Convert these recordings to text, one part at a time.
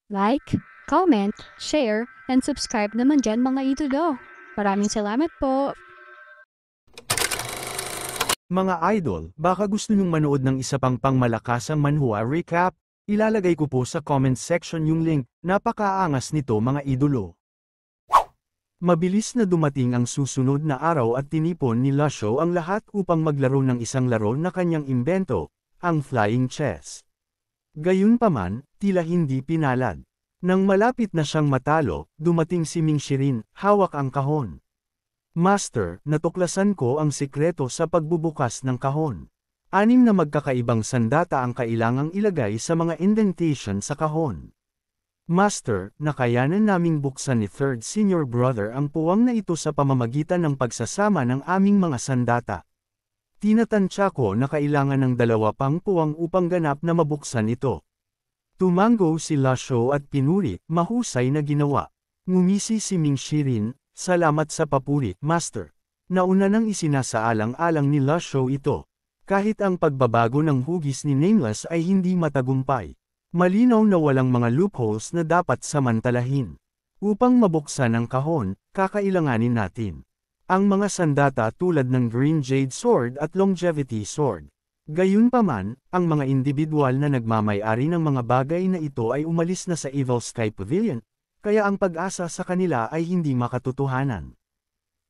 Like, comment, share, and subscribe naman dyan mga idolo. Maraming salamat po! Mga idol, baka gusto nyong manood ng isa pang pangmalakasang manhwa recap? Ilalagay ko po sa comment section yung link, napakaangas nito mga idolo. Mabilis na dumating ang susunod na araw at tinipon ni Lasho ang lahat upang maglaro ng isang laro na kanyang imbento, ang flying chess. Gayunpaman, tila hindi pinalad. Nang malapit na siyang matalo, dumating si Ming Shirin, hawak ang kahon. Master, natuklasan ko ang sikreto sa pagbubukas ng kahon. 6 na magkakaibang sandata ang kailangang ilagay sa mga indentation sa kahon. Master, nakayanan naming buksan ni Third Senior Brother ang puwang na ito sa pamamagitan ng pagsasama ng aming mga sandata. Tinatansya ko na kailangan ng 2 pang puwang upang ganap na mabuksan ito. Tumango si Lasho at pinuri, mahusay na ginawa. Ngumisi si Ming Shirin, salamat sa papuri, Master. Nauna nang isinasaalang-alang ni Lasho ito. Kahit ang pagbabago ng hugis ni Nameless ay hindi matagumpay. Malinaw na walang mga loopholes na dapat samantalahin. Upang mabuksan ang kahon, kakailanganin natin ang mga sandata tulad ng Green Jade Sword at Longevity Sword. Gayunpaman, ang mga individual na nagmamay-ari ng mga bagay na ito ay umalis na sa Evil Sky Pavilion, kaya ang pag-asa sa kanila ay hindi makatotohanan.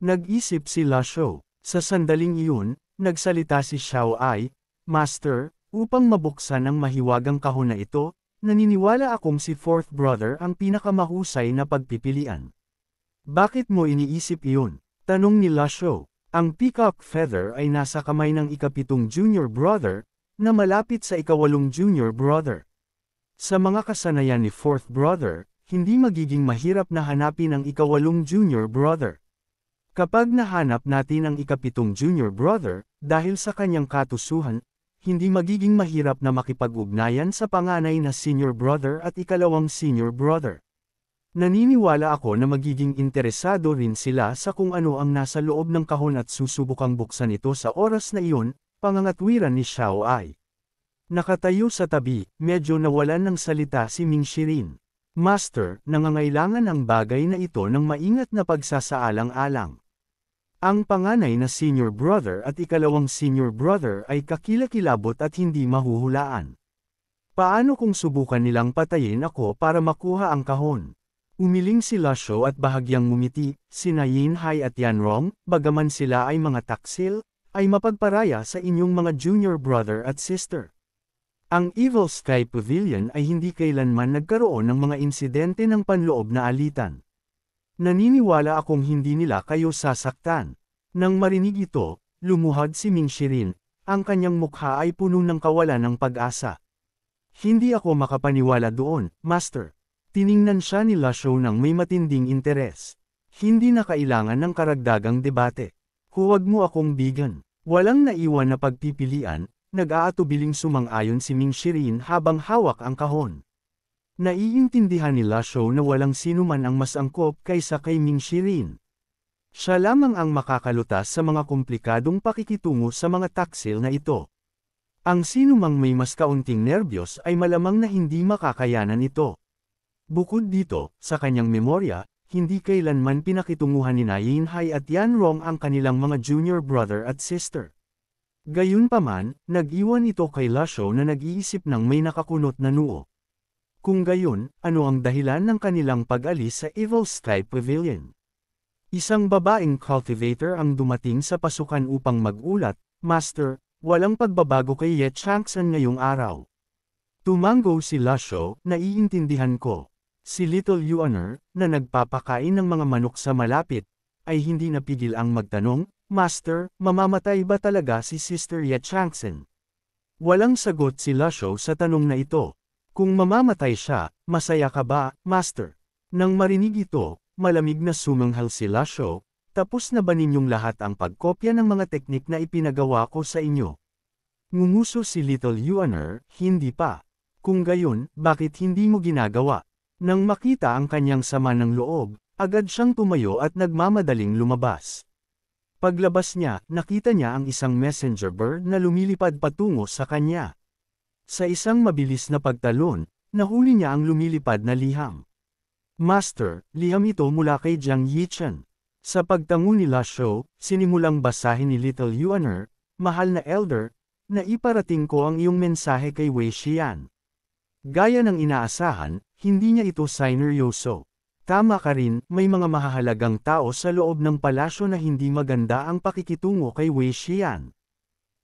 Nag-isip si Lasho. Sa sandaling iyon, nagsalita si Xiao Ai, Master, upang mabuksan ang mahiwagang kahon na ito, naniniwala akong si Fourth Brother ang pinakamahusay na pagpipilian. Bakit mo iniisip iyon? Tanong ni Lasho. Ang peacock feather ay nasa kamay ng ika-7 junior brother, na malapit sa ika-8 junior brother. Sa mga kasanayan ni Fourth Brother, hindi magiging mahirap na hanapin ang ika-8 junior brother. Kapag nahanap natin ang ika-7 junior brother, dahil sa kanyang katusuhan, hindi magiging mahirap na makipag-ugnayan sa panganay na senior brother at ika-2 senior brother. Naniniwala ako na magiging interesado rin sila sa kung ano ang nasa loob ng kahon at susubukang buksan ito sa oras na iyon, pangangatwiran ni Xiao Ai. Nakatayo sa tabi, medyo nawalan ng salita si Ming Shirin. Master, nangangailangan ang bagay na ito ng maingat na pagsasaalang-alang. Ang panganay na senior brother at ika-2 senior brother ay kakilakilabot at hindi mahuhulaan. Paano kung subukan nilang patayin ako para makuha ang kahon? Umiling si Lasho at bahagyang ngumiti, sina Yinhai at Yanrong, bagaman sila ay mga taksil, ay mapagparaya sa inyong mga junior brother at sister. Ang Evil Sky Pavilion ay hindi kailanman nagkaroon ng mga insidente ng panloob na alitan. Naniniwala akong hindi nila kayo sasaktan. Nang marinig ito, lumuhad si Ming Shirin, ang kanyang mukha ay puno ng kawalan ng pag-asa. Hindi ako makapaniwala doon, Master. Tiningnan siya ni Lasho ng may matinding interes. Hindi na kailangan ng karagdagang debate. Huwag mo akong bigan. Walang naiwan na pagpipilian, nag-aatubiling sumang-ayon si Ming Shirin habang hawak ang kahon. Naiintindihan ni Lasho na walang sinuman ang mas angkop kaysa kay Ming Shirin. Siya lamang ang makakalutas sa mga komplikadong pakikitungo sa mga taksil na ito. Ang sinumang may mas kaunting nerbiyos ay malamang na hindi makakayanan ito. Bukod dito, sa kanyang memorya, hindi kailanman pinakitunguhan ni Yinhai at Yanrong ang kanilang mga junior brother at sister. Gayunpaman, nag-iwan ito kay Lasho na nag-iisip ng may nakakunot na noo. Kung gayon, ano ang dahilan ng kanilang pag-alis sa Evil Sky Pavilion? Isang babaeng cultivator ang dumating sa pasukan upang mag-ulat, Master, walang pagbabago kay Ye Changsan ngayong araw. Tumango si Lasho, naiintindihan ko. Si Little Yuaner, na nagpapakain ng mga manok sa malapit, ay hindi napigil ang magtanong, Master, mamamatay ba talaga si Sister Ye Changsan? Walang sagot si Lasho sa tanong na ito. Kung mamamatay siya, masaya ka ba, Master? Nang marinig ito, malamig na sumanghal si Lasho, tapos na ba ninyong lahat ang pagkopya ng mga teknik na ipinagawa ko sa inyo? Ngumuso si Little Yuaner, hindi pa. Kung gayon, bakit hindi mo ginagawa? Nang makita ang kanyang sama ng loob, agad siyang tumayo at nagmamadaling lumabas. Paglabas niya, nakita niya ang isang messenger bird na lumilipad patungo sa kanya. Sa isang mabilis na pagtalon, nahuli niya ang lumilipad na liham. Master, liham ito mula kay Jiang Yichen. Sa pagtango ni La Shou, sinimulang basahin ni Little Yuaner, mahal na elder, na iparating ko ang iyong mensahe kay Wei Xian. Gaya ng inaasahan, hindi niya ito sineryoso. Tama ka rin, may mga mahahalagang tao sa loob ng palasyo na hindi maganda ang pakikitungo kay Wei Xian.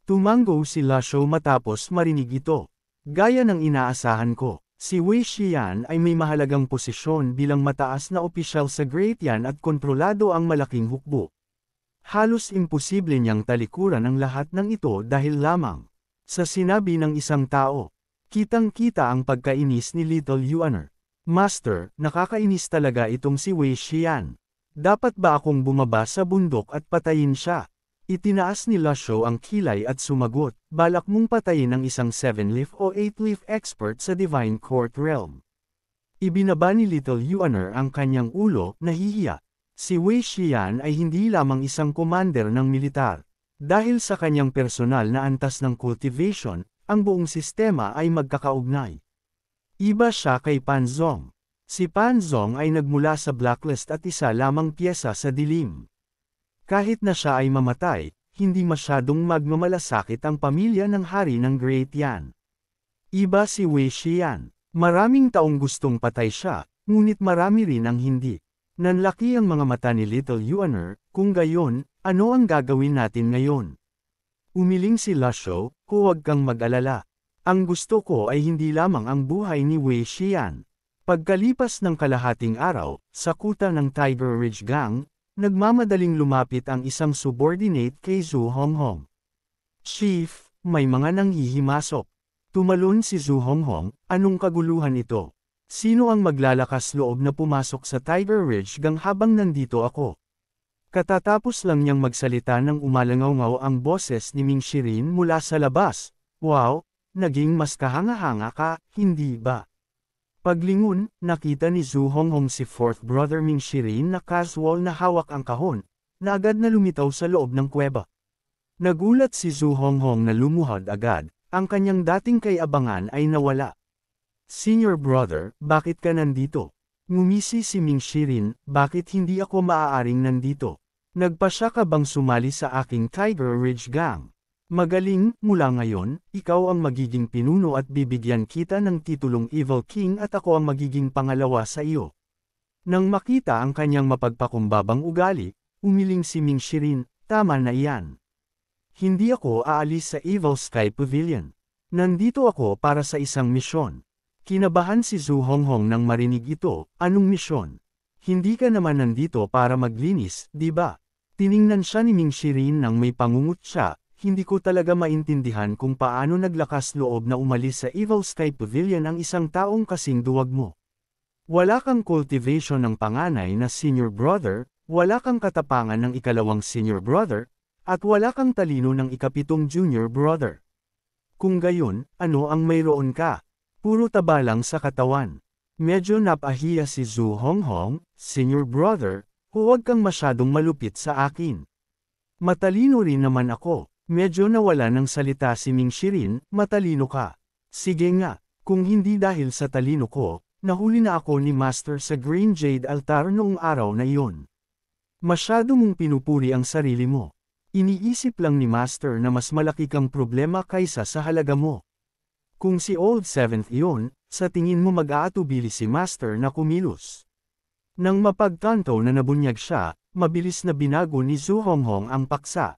Tumango si La Shou matapos marinig ito. Gaya ng inaasahan ko, si Wei Xian ay may mahalagang posisyon bilang mataas na opisyal sa Great Yan at kontrolado ang malaking hukbo. Halos imposible niyang talikuran ang lahat ng ito dahil lamang sa sinabi ng isang tao. Kitang-kita ang pagkainis ni Little Yuaner. Master, nakakainis talaga itong si Wei Xian. Dapat ba akong bumaba sa bundok at patayin siya? Itinaas ni La Shou ang kilay at sumagot, balak mong patayin ang isang 7-leaf o 8-leaf expert sa Divine Court Realm. Ibinaba ni Little Yuaner ang kanyang ulo, nahihiya. Si Wei Xian ay hindi lamang isang commander ng militar. Dahil sa kanyang personal na antas ng cultivation, ang buong sistema ay magkakaugnay. Iba siya kay Pan Zong. Si Pan Zong ay nagmula sa blacklist at isa lamang piyesa sa dilim. Kahit na siya ay mamatay, hindi masyadong magmamalasakit ang pamilya ng hari ng Great Yan. Iba si Wei Xian. Maraming taong gustong patay siya, ngunit marami rin ang hindi. Nanlaki ang mga mata ni Little Yuaner, kung gayon, ano ang gagawin natin ngayon? Umiling si La Shou, huwag kang mag-alala. Ang gusto ko ay hindi lamang ang buhay ni Wei Xian. Pagkalipas ng kalahating araw, sa kuta ng Tiger Ridge Gang, nagmamadaling lumapit ang isang subordinate kay Zhu Honghong. Chief, may mga nanghihimasok. Tumalon si Zhu Honghong, anong kaguluhan ito? Sino ang maglalakas loob na pumasok sa Tiger Ridge Gang habang nandito ako? Katatapos lang niyang magsalita nang umalangaw ang boses ni Ming Shirin mula sa labas. Wow, naging mas kahanga-hanga ka, hindi ba? Paglingon, nakita ni Zhu Honghong si fourth brother Ming Shirin na casual na hawak ang kahon, na agad na lumitaw sa loob ng kuweba. Nagulat si Zhu Honghong na lumuhod agad, ang kanyang dating kay-abangan ay nawala. Senior brother, bakit ka nandito? Ngumisi si Ming Shirin, bakit hindi ako maaaring nandito? Nagpasya ka bang sumali sa aking Tiger Ridge Gang? Magaling, mula ngayon, ikaw ang magiging pinuno at bibigyan kita ng titulong Evil King at ako ang magiging pangalawa sa iyo. Nang makita ang kanyang mapagpakumbabang ugali, umiling si Ming Shirin, tama na iyan. Hindi ako aalis sa Evil Sky Pavilion. Nandito ako para sa isang misyon. Kinabahan si Zhu Honghong nang marinig ito, anong misyon? Hindi ka naman nandito para maglinis, di ba? Tiningnan siya ni Ming Shirin nang may pangungut siya, hindi ko talaga maintindihan kung paano naglakas loob na umalis sa Evil Sky Pavilion ang isang taong kasing duwag mo. Wala kang cultivation ng panganay na senior brother, wala kang katapangan ng ikalawang senior brother, at wala kang talino ng ikapitong junior brother. Kung gayon, ano ang mayroon ka? Puro taba lang sa katawan. Medyo napahiya si Zhu Honghong, senior brother, huwag kang masyadong malupit sa akin. Matalino rin naman ako. Medyo nawala ng salita si Ming Shirin, matalino ka. Sige nga, kung hindi dahil sa talino ko, nahuli na ako ni Master sa Green Jade Altar noong araw na iyon. Masyado mong pinupuri ang sarili mo. Iniisip lang ni Master na mas malaki kang problema kaysa sa halaga mo. Kung si Old Seventh iyon, sa tingin mo mag-aatubili si Master na kumilos. Nang mapagtanto na nabunyag siya, mabilis na binago ni Zhu Honghong ang paksa.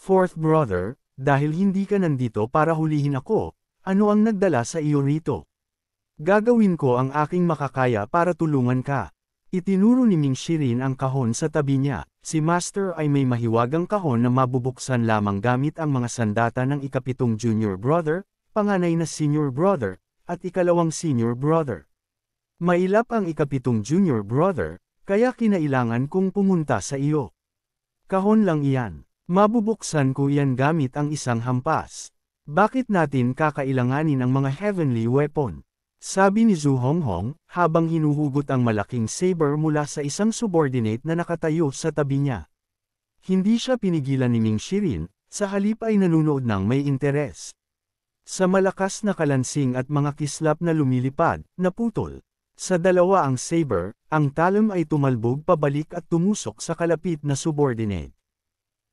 Fourth brother, dahil hindi ka nandito para hulihin ako, ano ang nagdala sa iyo rito? Gagawin ko ang aking makakaya para tulungan ka. Itinuro ni Ming Shirin ang kahon sa tabi niya. Si Master ay may mahiwagang kahon na mabubuksan lamang gamit ang mga sandata ng ikapitong junior brother, panganay na senior brother, at ikalawang senior brother. Mailap ang ikapitong junior brother, kaya kinailangan kong pumunta sa iyo. Kahon lang iyan. Mabubuksan ko iyan gamit ang isang hampas. Bakit natin kakailanganin ang mga heavenly weapon? Sabi ni Zhu Honghong, habang hinuhugot ang malaking saber mula sa isang subordinate na nakatayo sa tabi niya. Hindi siya pinigilan ni Ming Shirin, sa halip ay nanunood ng may interes. Sa malakas na kalansing at mga kislap na lumilipad, naputol. Sa dalawa ang saber, ang talon ay tumalbog pabalik at tumusok sa kalapit na subordinate.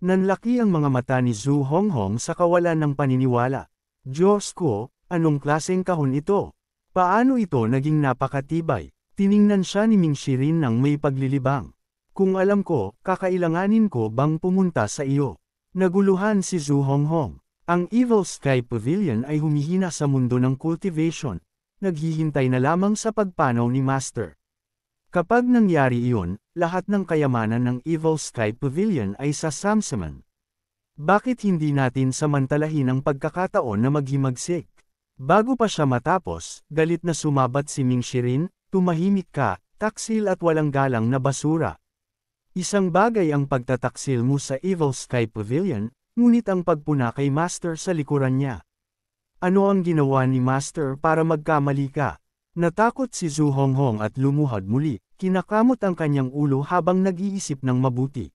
Nanlaki ang mga mata ni Zhu Honghong sa kawalan ng paniniwala. Diyos ko, anong klaseng kahon ito? Paano ito naging napakatibay? Tiningnan siya ni Ming Shirin ng may paglilibang. Kung alam ko, kakailanganin ko bang pumunta sa iyo? Naguluhan si Zhu Honghong. Ang Evil Sky Pavilion ay humihina sa mundo ng cultivation, naghihintay na lamang sa pagpanaw ni Master. Kapag nangyari iyon, lahat ng kayamanan ng Evil Sky Pavilion ay sasamsaman. Bakit hindi natin samantalahin ang pagkakataon na maghimagsik? Bago pa siya matapos, galit na sumabat si Ming Shirin, tumahimik ka, taksil at walang galang na basura. Isang bagay ang pagtataksil mo sa Evil Sky Pavilion, ngunit ang pagpuna kay Master sa likuran niya. Ano ang ginawa ni Master para magkamali ka? Natakot si Zhu Honghong at lumuhad muli, kinakamot ang kanyang ulo habang nag-iisip ng mabuti.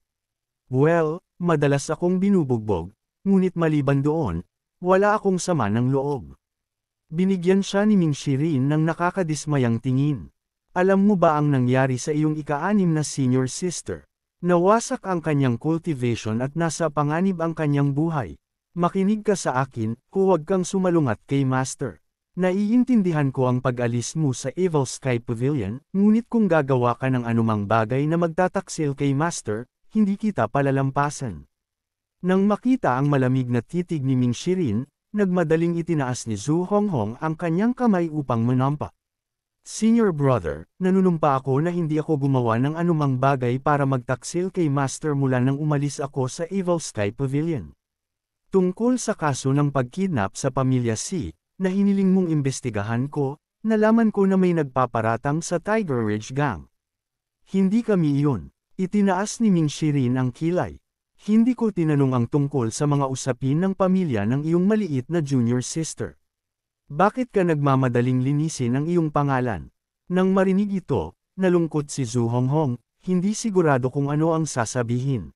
Well, madalas akong binubugbog, ngunit maliban doon, wala akong sama ng loob. Binigyan siya ni Ming Shirin ng nakakadismayang tingin. Alam mo ba ang nangyari sa iyong ika-6 na senior sister? Nawasak ang kanyang cultivation at nasa panganib ang kanyang buhay. Makinig ka sa akin, huwag kang sumalungat kay Master. Naiintindihan ko ang pag-alis mo sa Evil Sky Pavilion, ngunit kung gagawa ka ng anumang bagay na magtataksil kay Master, hindi kita palalampasan. Nang makita ang malamig na titig ni Ming Shirin, nagmadaling itinaas ni Zhu Honghong ang kanyang kamay upang manampa. Senior brother, nanunumpa ako na hindi ako gumawa ng anumang bagay para magtaksil kay Master mula nang umalis ako sa Evil Sky Pavilion. Tungkol sa kaso ng pagkidnap sa pamilya Si, na hiniling mong imbestigahan ko, nalaman ko na may nagpaparatang sa Tiger Ridge Gang. Hindi kami iyon. Itinaas ni Ming Shirin ang kilay. Hindi ko tinanong ang tungkol sa mga usapin ng pamilya ng iyong maliit na junior sister. Bakit ka nagmamadaling linisin ang iyong pangalan? Nang marinig ito, nalungkot si Zhu Honghong, hindi sigurado kung ano ang sasabihin.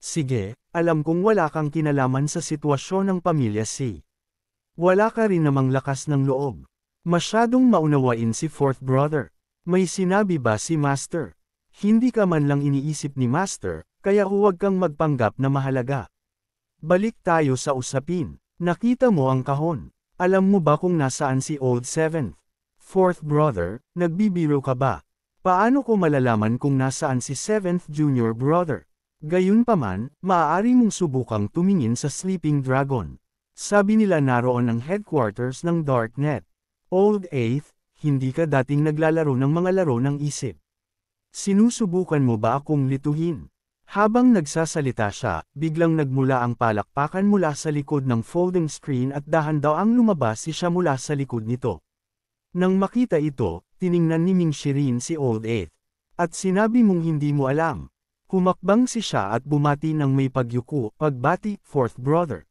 Sige, alam kong wala kang kinalaman sa sitwasyon ng pamilya Si. Wala ka rin namang lakas ng loob. Masyadong maunawain si fourth brother. May sinabi ba si Master? Hindi ka man lang iniisip ni Master, kaya huwag kang magpanggap na mahalaga. Balik tayo sa usapin. Nakita mo ang kahon. Alam mo ba kung nasaan si Old Seventh? Fourth brother, nagbibiro ka ba? Paano ko malalaman kung nasaan si Seventh junior brother? Gayunpaman, maaari mong subukang tumingin sa Sleeping Dragon. Sabi nila naroon ang headquarters ng Darknet. Old Eighth, hindi ka dating naglalaro ng mga laro ng isip. Sinusubukan mo ba akong lituhin? Habang nagsasalita siya, biglang nagmula ang palakpakan mula sa likod ng folding screen at dahan daw ang lumabas siya mula sa likod nito. Nang makita ito, tiningnan ni Ming Shirin si Old Eighth. At sinabi mong hindi mo alam. Humakbang siya at bumati ng may pagyuko, pagbati, fourth brother.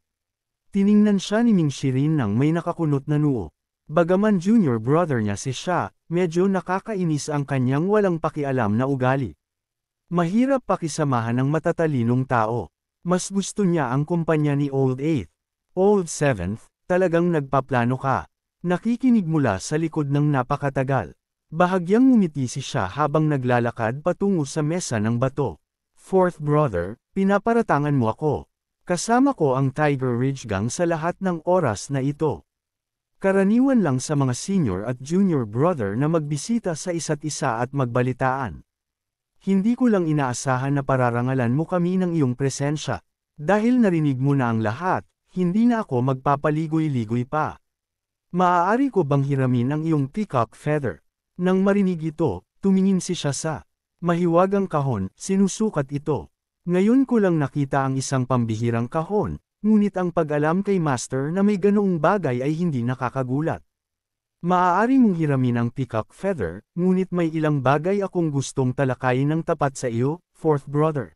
Tiningnan siya ni Ming Shirin ng may nakakunot na noo. Bagaman junior brother niya siya, medyo nakakainis ang kanyang walang pakialam na ugali. Mahirap pakisamahan ng matatalinong tao. Mas gusto niya ang kumpanya ni Old Eighth. Old Seventh, talagang nagpaplano ka. Nakikinig mula sa likod ng napakatagal. Bahagyang ngumiti siya habang naglalakad patungo sa mesa ng bato. Fourth brother, pinaparatangan mo ako. Kasama ko ang Tiger Ridge Gang sa lahat ng oras na ito. Karaniwan lang sa mga senior at junior brother na magbisita sa isa't isa at magbalitaan. Hindi ko lang inaasahan na pararangalan mo kami ng iyong presensya. Dahil narinig mo na ang lahat, hindi na ako magpapaligoy-ligoy pa. Maaari ko bang hiramin ang iyong peacock feather? Nang marinig ito, tumingin siya sa mahiwagang kahon, sinusukat ito. Ngayon ko lang nakita ang isang pambihirang kahon, ngunit ang pag-alam kay Master na may ganoong bagay ay hindi nakakagulat. Maaari mong hiramin ang peacock feather, ngunit may ilang bagay akong gustong talakayin ng tapat sa iyo, fourth brother.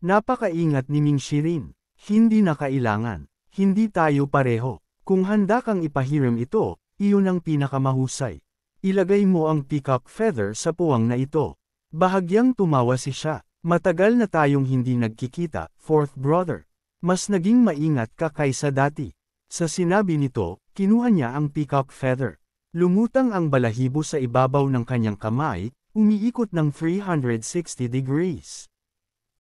Napakaingat ni Ming Shirin. Hindi na kailangan. Hindi tayo pareho. Kung handa kang ipahiram ito, iyon ang pinakamahusay. Ilagay mo ang peacock feather sa puwang na ito. Bahagyang tumawa siya. Matagal na tayong hindi nagkikita, fourth brother. Mas naging maingat ka kaysa dati. Sa sinabi nito, kinuha niya ang peacock feather. Lumutang ang balahibo sa ibabaw ng kanyang kamay, umiikot ng 360 degrees.